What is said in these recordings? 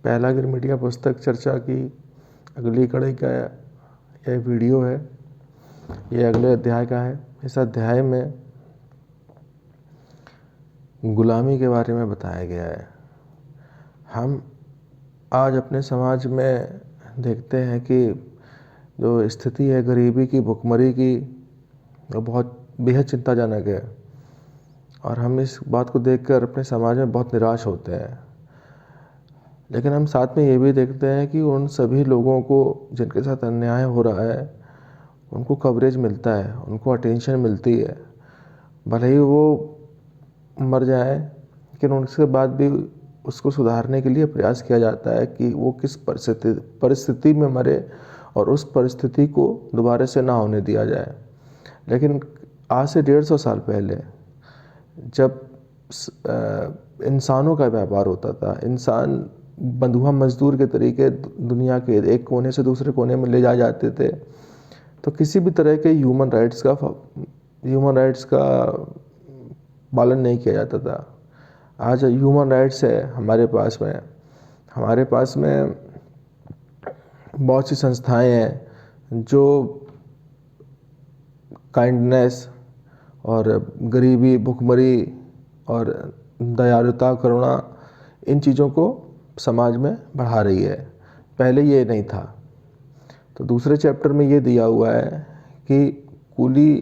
पहला गिरमिटिया पुस्तक चर्चा की अगली कड़ी का यह वीडियो है। ये अगले अध्याय का है। इस अध्याय में गुलामी के बारे में बताया गया है। हम आज अपने समाज में देखते हैं कि जो स्थिति है गरीबी की, भुखमरी की, वो बहुत बेहद चिंताजनक है और हम इस बात को देखकर अपने समाज में बहुत निराश होते हैं। लेकिन हम साथ में ये भी देखते हैं कि उन सभी लोगों को जिनके साथ अन्याय हो रहा है उनको कवरेज मिलता है, उनको अटेंशन मिलती है। भले ही वो मर जाए लेकिन उसके बाद भी उसको सुधारने के लिए प्रयास किया जाता है कि वो किस परिस्थिति में मरे और उस परिस्थिति को दोबारा से ना होने दिया जाए। लेकिन आज से 150 साल पहले जब इंसानों का व्यापार होता था, इंसान बंधुआ मजदूर के तरीके दुनिया के एक कोने से दूसरे कोने में ले जाए जाते थे, तो किसी भी तरह के ह्यूमन राइट्स का पालन नहीं किया जाता था। आज ह्यूमन राइट्स है हमारे पास में बहुत सी संस्थाएं हैं जो काइंडनेस और गरीबी, भुखमरी और दयालुता, करुणा, इन चीज़ों को समाज में बढ़ा रही है। पहले ये नहीं था। तो दूसरे चैप्टर में ये दिया हुआ है कि कुली,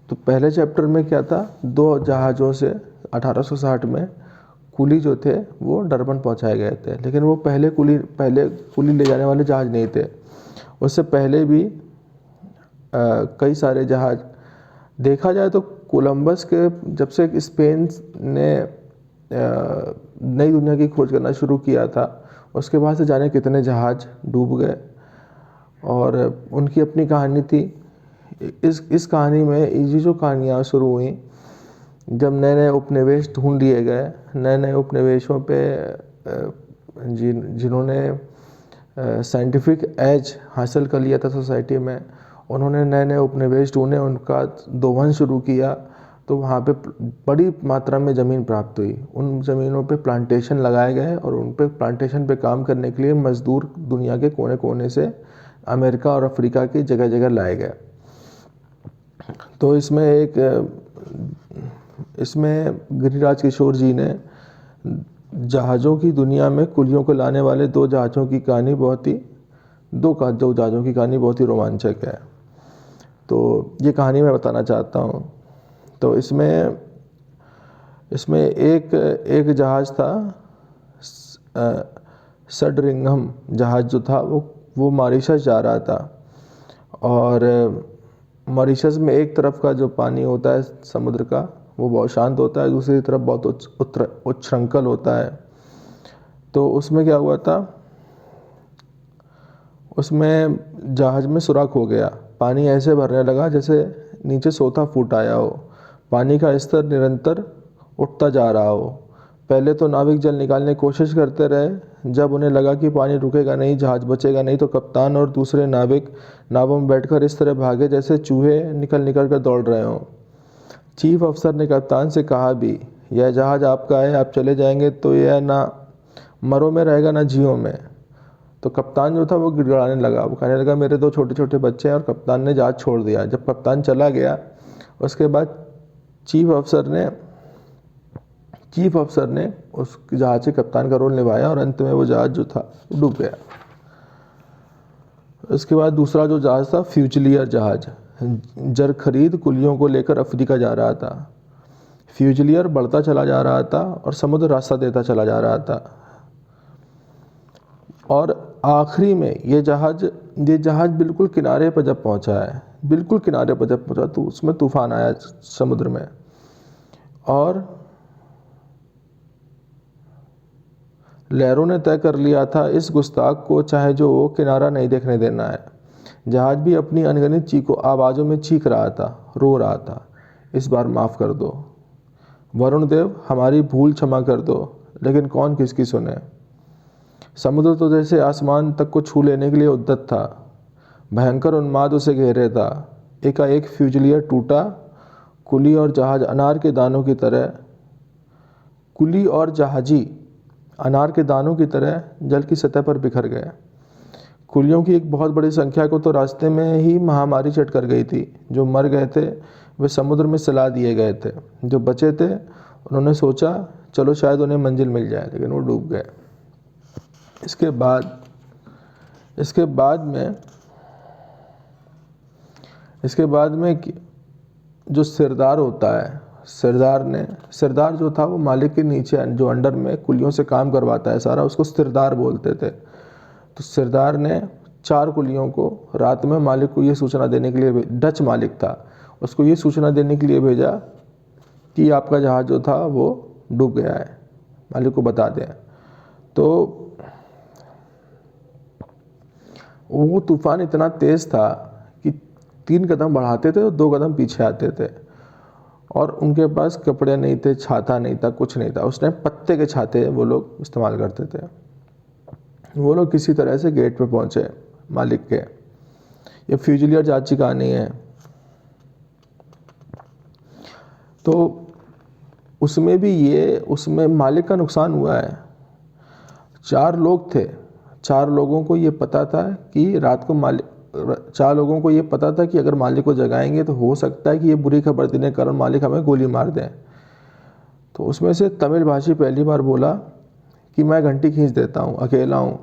तो पहले चैप्टर में क्या था, 2 जहाज़ों से 1860 में कुली जो थे वो डरबन पहुंचाए गए थे। लेकिन वो पहले कुली ले जाने वाले जहाज़ नहीं थे। उससे पहले भी कई सारे जहाज़, देखा जाए तो कोलंबस के जब से स्पेन ने नई दुनिया की खोज करना शुरू किया था, उसके बाद से जाने कितने जहाज़ डूब गए और उनकी अपनी कहानी थी। इस कहानी में ये जो कहानियाँ शुरू हुई, जब नए नए उपनिवेश ढूंढ लिए गए, नए नए उपनिवेशों पे जिन्होंने साइंटिफिक एज हासिल कर लिया था सोसाइटी में, उन्होंने नए नए उपनिवेश ढूंढे, उनका दोहन शुरू किया। तो वहाँ पे बड़ी मात्रा में ज़मीन प्राप्त हुई। उन ज़मीनों पे प्लांटेशन लगाए गए और उन पे प्लांटेशन पे काम करने के लिए मज़दूर दुनिया के कोने कोने से अमेरिका और अफ्रीका की जगह जगह लाए गए। तो इसमें गिरिराज किशोर जी ने जहाज़ों की दुनिया में कुलियों को लाने वाले 2 जहाज़ों की कहानी बहुत ही रोमांचक है। तो ये कहानी मैं बताना चाहता हूँ। तो इसमें एक जहाज़ था, सडरिंघम जहाज़ जो था वो मॉरिशस जा रहा था। और मॉरिशस में एक तरफ का जो पानी होता है समुद्र का, वो बहुत शांत होता है, दूसरी तरफ बहुत उच्छृंखल होता है। तो उसमें क्या हुआ था, उसमें जहाज़ में सुराख हो गया। पानी ऐसे भरने लगा जैसे नीचे सोता फूट आया हो। पानी का स्तर निरंतर उठता जा रहा हो। पहले तो नाविक जल निकालने की कोशिश करते रहे। जब उन्हें लगा कि पानी रुकेगा नहीं, जहाज़ बचेगा नहीं, तो कप्तान और दूसरे नाविक नावों में बैठकर इस तरह भागे जैसे चूहे निकल कर दौड़ रहे हों। चीफ अफसर ने कप्तान से कहा भी, यह जहाज़ आपका है, आप चले जाएंगे तो यह ना मरो में रहेगा ना जियो में। तो कप्तान जो था वो गिड़गिड़ाने लगा। वो कहने लगा, मेरे 2 छोटे छोटे बच्चे हैं। और कप्तान ने जहाज़ छोड़ दिया। जब कप्तान चला गया, उसके बाद चीफ अफसर ने उस जहाज़ के कप्तान का रोल निभाया और अंत में वो जहाज़ जो था डूब गया। उसके बाद दूसरा जो जहाज़ था, फ्यूजिलियर जहाज़, जर खरीद कुलियों को लेकर अफ्रीका जा रहा था। फ्यूजिलियर बढ़ता चला जा रहा था और समुद्र रास्ता देता चला जा रहा था। और आखिरी में ये जहाज़ बिल्कुल किनारे पर जब पहुंचा तो उसमें तूफान आया समुद्र में। और लहरों ने तय कर लिया था, इस गुस्ताख को चाहे जो हो किनारा नहीं देखने देना है। जहाज़ भी अपनी अनगिनत आवाज़ों में चीख रहा था, रो रहा था, इस बार माफ़ कर दो वरुण देव, हमारी भूल क्षमा कर दो। लेकिन कौन किसकी सुने। समुद्र तो जैसे आसमान तक को छू लेने के लिए उद्यत था। भयंकर उन्माद उसे घेरे था। एकाएक फ्यूजिलियर टूटा। कुली और जहाज़ी अनार के दानों की तरह जल की सतह पर बिखर गए। कुलियों की एक बहुत बड़ी संख्या को तो रास्ते में ही महामारी चट कर गई थी। जो मर गए थे वे समुद्र में सला दिए गए थे। जो बचे थे उन्होंने सोचा चलो शायद उन्हें मंजिल मिल जाए, लेकिन वो डूब गए। इसके बाद में जो सिरदार होता है, सिरदार जो था वो मालिक के नीचे जो अंडर में कुलियों से काम करवाता है सारा, उसको सिरदार बोलते थे। तो सिरदार ने 4 कुलियों को रात में मालिक को ये सूचना देने के लिए, डच मालिक था, उसको ये सूचना देने के लिए भेजा कि आपका जहाज़ जो था वो डूब गया है, मालिक को बता दें। तो वो तूफ़ान इतना तेज़ था कि 3 कदम बढ़ाते थे और 2 कदम पीछे आते थे, और उनके पास कपड़े नहीं थे, छाता नहीं था, कुछ नहीं था। उस टाइम पत्ते के छाते वो लोग इस्तेमाल करते थे। वो लोग किसी तरह से गेट पे पहुंचे मालिक के। ये फ्यूजिलियर जहाज की कहानी है। तो उसमें मालिक का नुकसान हुआ है। 4 लोग थे, 4 लोगों को ये पता था कि रात को 4 लोगों को ये पता था कि अगर मालिक को जगाएंगे तो हो सकता है कि ये बुरी खबर देने के कारण मालिक हमें गोली मार दें। तो उसमें से तमिल भाषी पहली बार बोला कि मैं घंटी खींच देता हूँ, अकेला हूँ,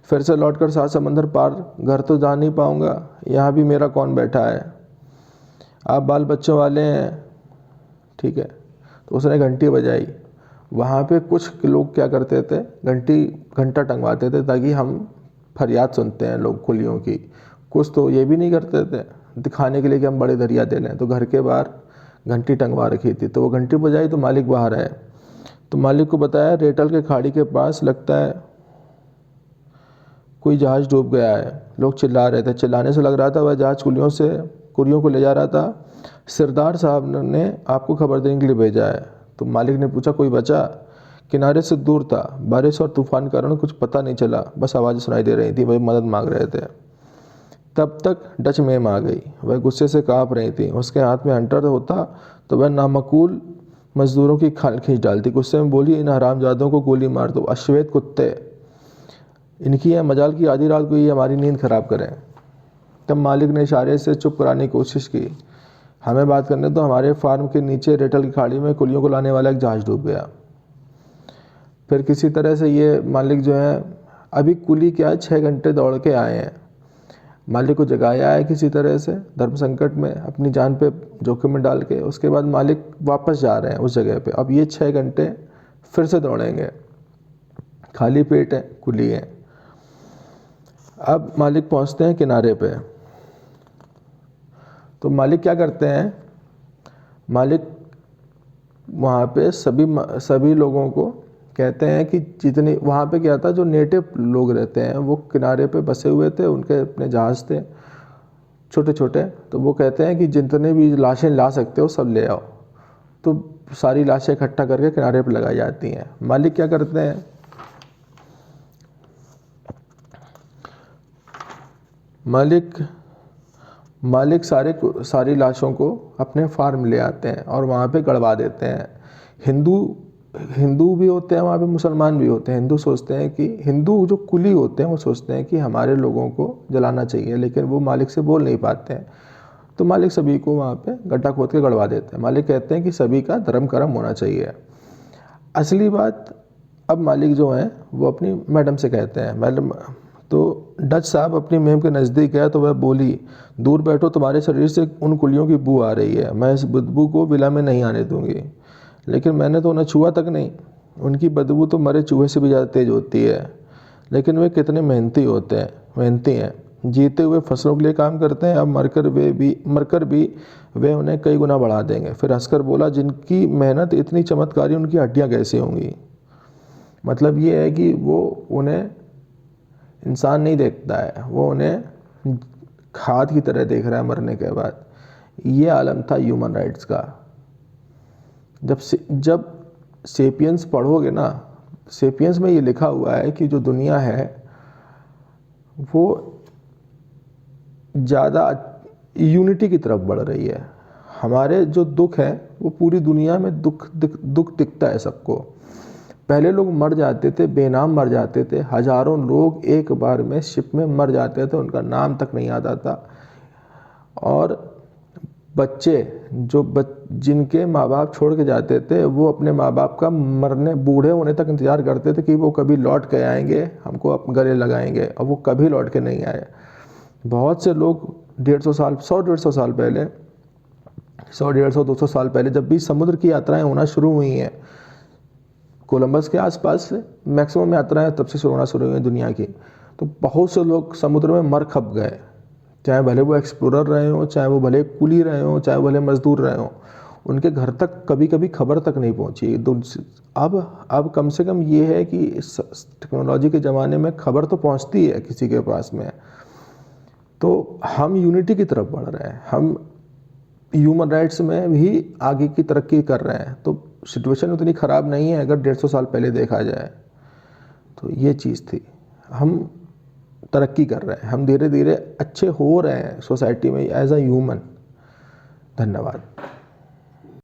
फिर से लौटकर 7 समंदर पार घर तो जा नहीं पाऊँगा, यहाँ भी मेरा कौन बैठा है, आप बाल बच्चों वाले हैं, ठीक है। तो उसने घंटी बजाई। वहाँ पे कुछ लोग क्या करते थे, घंटा टंगवाते थे ताकि हम फरियाद सुनते हैं लोग कुलियों की। कुछ तो ये भी नहीं करते थे, दिखाने के लिए कि हम बड़े दरिया दे लें, तो घर के बाहर घंटी टंगवा रखी थी। तो वो घंटी बजाई तो मालिक बाहर आए। तो मालिक को बताया रेटल के खाड़ी के पास लगता है कोई जहाज़ डूब गया है। लोग चिल्ला रहे थे, चिल्लाने से लग रहा था वह जहाज़ कुलियों को ले जा रहा था। सरदार साहब ने आपको खबर देने के लिए भेजा है। तो मालिक ने पूछा कोई बचा? किनारे से दूर था, बारिश और तूफान के कारण कुछ पता नहीं चला, बस आवाज़ सुनाई दे रही थी, वही मदद मांग रहे थे। तब तक डच मेम आ गई। वह गुस्से से काँप रही थी। उसके हाथ में हंटर होता तो वह नामकूल मजदूरों की खाल खींच डालती। गुस्से में बोली इन हरामजादों को गोली मार दो, अश्वेत कुत्ते, इनकी है मजाल की आधी रात को ये हमारी नींद खराब करें। तब मालिक ने इशारे से चुप कराने की कोशिश की। हमें बात करने तो हमारे फार्म के नीचे रेटल की खाड़ी में कुलियों को लाने वाला एक जहाज़ डूब गया। फिर किसी तरह से ये मालिक जो है, अभी कुली क्या 6 घंटे दौड़ के आए हैं, मालिक को जगाया है किसी तरह से धर्म संकट में अपनी जान पे जोखिम में डाल के। उसके बाद मालिक वापस जा रहे हैं उस जगह पे। अब ये 6 घंटे फिर से दौड़ेंगे, खाली पेट है, कुली है। अब मालिक पहुंचते हैं किनारे पे। तो मालिक क्या करते हैं, मालिक वहाँ पे सभी लोगों को कहते हैं कि जितनी वहाँ पे क्या था, जो नेटिव लोग रहते हैं वो किनारे पे बसे हुए थे, उनके अपने जहाज़ थे छोटे छोटे। तो वो कहते हैं कि जितने भी लाशें ला सकते हो सब ले आओ। तो सारी लाशें इकट्ठा करके किनारे पे लगाई जाती हैं। मालिक क्या करते हैं, मालिक सारी लाशों को अपने फार्म ले आते हैं और वहाँ पे गड़वा देते हैं। हिंदू भी होते हैं वहाँ पे, मुसलमान भी होते हैं। हिंदू जो कुली होते हैं वो सोचते हैं कि हमारे लोगों को जलाना चाहिए, लेकिन वो मालिक से बोल नहीं पाते हैं। तो मालिक सभी को वहाँ पे गड्ढा खोद के गड़वा देते हैं। मालिक कहते हैं कि सभी का धर्म कर्म होना चाहिए। असली बात, अब मालिक जो है वो अपनी मैडम से कहते हैं, मैडम, तो डच साहब अपनी मेम के नज़दीक गया तो वह बोली दूर बैठो, तुम्हारे शरीर से उन कुलियों की बू आ रही है, मैं इस बदबू को विला में नहीं आने दूंगी। लेकिन मैंने तो उन्हें छुआ तक नहीं। उनकी बदबू तो मरे चूहे से भी ज़्यादा तेज़ होती है। लेकिन वे कितने मेहनती हैं, जीते हुए फसलों के लिए काम करते हैं। अब मरकर भी वे उन्हें कई गुना बढ़ा देंगे। फिर हंसकर बोला जिनकी मेहनत इतनी चमत्कारी, उनकी हड्डियाँ कैसी होंगी। मतलब ये है कि वो उन्हें इंसान नहीं देखता है, वो उन्हें खाद की तरह देख रहा है मरने के बाद। ये आलम था ह्यूमन राइट्स का। जब सेपियंस पढ़ोगे ना, सेपियंस में ये लिखा हुआ है कि जो दुनिया है वो ज़्यादा यूनिटी की तरफ बढ़ रही है। हमारे जो दुख है वो पूरी दुनिया में दुख दिखता है सबको। पहले लोग मर जाते थे, बेनाम मर जाते थे, हज़ारों लोग एक बार में शिप में मर जाते थे, उनका नाम तक नहीं आता था। और बच्चे जिनके माँ बाप छोड़ के जाते थे, वो अपने माँ बाप का मरने बूढ़े होने तक इंतज़ार करते थे कि वो कभी लौट के आएंगे, हमको गले लगाएंगे, और वो कभी लौट के नहीं आए। बहुत से लोग 150 साल 100-150 साल पहले, 100-150-200 साल पहले जब भी समुद्र की यात्राएं होना शुरू हुई हैं, कोलंबस के आसपास से मैक्सिमम यात्राएं तब से होना शुरू हुई हैं दुनिया की, तो बहुत से लोग समुद्र में मर खप गए। चाहे भले वो एक्सप्लोरर रहे हों, चाहे वो भले कुली रहे हों, चाहे भले मजदूर रहे हों, उनके घर तक कभी कभी खबर तक नहीं पहुंची। अब कम से कम ये है कि इस टेक्नोलॉजी के ज़माने में खबर तो पहुंचती है किसी के पास में। तो हम यूनिटी की तरफ बढ़ रहे हैं, हम ह्यूमन राइट्स में भी आगे की तरक्की कर रहे हैं। तो सिचुएशन उतनी ख़राब नहीं है अगर 150 साल पहले देखा जाए। तो ये चीज़ थी, हम तरक्की कर रहे हैं, हम धीरे धीरे अच्छे हो रहे हैं सोसाइटी में एज अ ह्यूमन। धन्यवाद।